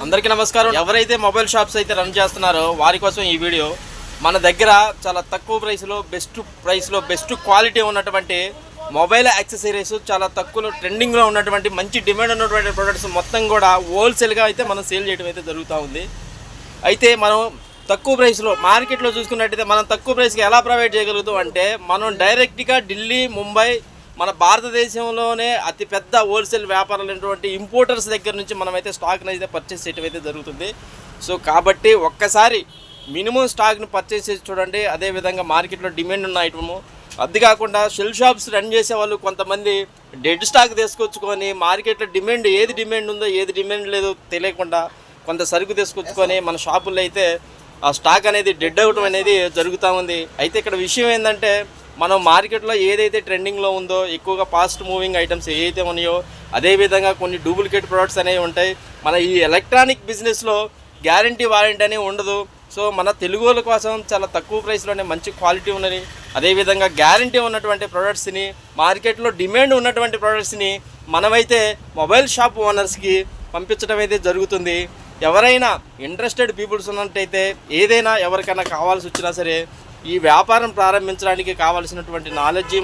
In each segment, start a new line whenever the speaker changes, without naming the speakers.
అందరికీ నమస్కారం. ఎవరైతే మొబైల్ షాప్స్ అయితే రన్ చేస్తున్నారో వారి కోసం ఈ వీడియో. మన దగ్గర చాలా తక్కువ ప్రైస్లో బెస్ట్ క్వాలిటీ ఉన్నటువంటి మొబైల్ యాక్సెసరీస్, చాలా తక్కువలో ట్రెండింగ్లో ఉన్నటువంటి మంచి డిమాండ్ ఉన్నటువంటి ప్రొడక్ట్స్ మొత్తం కూడా హోల్సేల్గా అయితే మనం సేల్ చేయడం అయితే జరుగుతూ ఉంది. అయితే మనం తక్కువ ప్రైస్లో మార్కెట్లో చూసుకున్నట్టయితే మనం తక్కువ ప్రైస్కి ఎలా ప్రొవైడ్ చేయగలుగుతాం అంటే, మనం డైరెక్ట్గా ఢిల్లీ, ముంబై, మన భారతదేశంలోనే అతిపెద్ద హోల్సేల్ వ్యాపారాలైనటువంటి ఇంపోర్టర్స్ దగ్గర నుంచి మనమైతే స్టాక్ని అయితే పర్చేస్ చేయడం అయితే జరుగుతుంది. సో కాబట్టి ఒక్కసారి మినిమం స్టాక్ని పర్చేస్ చేసి చూడండి. అదేవిధంగా మార్కెట్లో డిమాండ్ ఉన్న ఐటము, అది కాకుండా షెల్ షాప్స్ రన్ చేసే వాళ్ళు కొంతమంది డెడ్ స్టాక్ తీసుకొచ్చుకొని మార్కెట్లో ఏది డిమాండ్ ఉందో ఏది డిమాండ్ లేదో తెలియకుండా కొంత సరుకు తీసుకొచ్చుకొని మన షాపుల్లో అయితే ఆ స్టాక్ అనేది డెడ్ అవ్వడం అనేది జరుగుతూ ఉంది. అయితే ఇక్కడ విషయం ఏంటంటే, మనం మార్కెట్లో ఏదైతే ట్రెండింగ్లో ఉందో, ఎక్కువగా ఫాస్ట్ మూవింగ్ ఐటమ్స్ ఏవైతే ఉన్నాయో, అదేవిధంగా కొన్ని డూప్లికేట్ ప్రొడక్ట్స్ అనేవి ఉంటాయి. మన ఈ ఎలక్ట్రానిక్ బిజినెస్లో గ్యారంటీ వారంటీ అనేవి ఉండదు. సో మన తెలుగు వాళ్ళ కోసం చాలా తక్కువ ప్రైస్లోనే మంచి క్వాలిటీ ఉన్నది, అదేవిధంగా గ్యారంటీ ఉన్నటువంటి ప్రొడక్ట్స్ని, మార్కెట్లో డిమాండ్ ఉన్నటువంటి ప్రొడక్ట్స్ని మనమైతే మొబైల్ షాప్ ఓనర్స్కి పంపించడం అయితే జరుగుతుంది. ఎవరైనా ఇంట్రెస్టెడ్ పీపుల్స్ ఉన్నట్టయితే, ఏదైనా ఎవరికైనా కావాల్సి వచ్చినా సరే, ఈ వ్యాపారం ప్రారంభించడానికి కావాల్సినటువంటి నాలెడ్జి,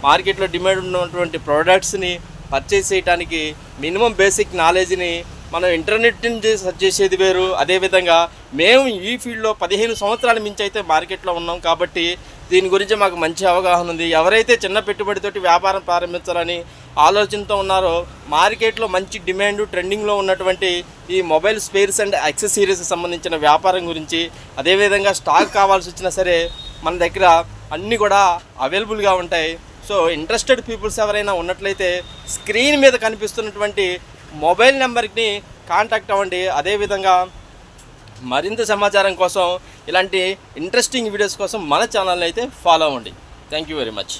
మార్కెట్లో డిమాండ్ ఉన్నటువంటి ప్రోడక్ట్స్ని పర్చేస్ చేయడానికి మినిమం బేసిక్ నాలెడ్జ్ని మనం ఇంటర్నెట్ నుంచి సెర్చ్ చేసేది వేరు. అదేవిధంగా మేము ఈ ఫీల్డ్లో 15 సంవత్సరాల మించి అయితే మార్కెట్లో ఉన్నాం కాబట్టి దీని గురించి మాకు మంచి అవగాహన ఉంది. ఎవరైతే చిన్న పెట్టుబడితోటి వ్యాపారం ప్రారంభించాలని ఆలోచనతో ఉన్నారో, మార్కెట్లో మంచి డిమాండ్ ట్రెండింగ్లో ఉన్నటువంటి ఈ మొబైల్ స్పేర్స్ అండ్ యాక్సెసరీస్ సంబంధించిన వ్యాపారం గురించి, అదేవిధంగా స్టాక్ కావాల్సి వచ్చినా సరే మన దగ్గర అన్నీ కూడా అవైలబుల్గా ఉంటాయి. సో ఇంట్రెస్టెడ్ పీపుల్స్ ఎవరైనా ఉన్నట్లయితే స్క్రీన్ మీద కనిపిస్తున్నటువంటి మొబైల్ నెంబర్ని కాంటాక్ట్ అవ్వండి. అదేవిధంగా మరింత సమాచారం కోసం, ఇలాంటి ఇంట్రెస్టింగ్ వీడియోస్ కోసం మన ఛానల్ని అయితే ఫాలో అవ్వండి. Thank you very much.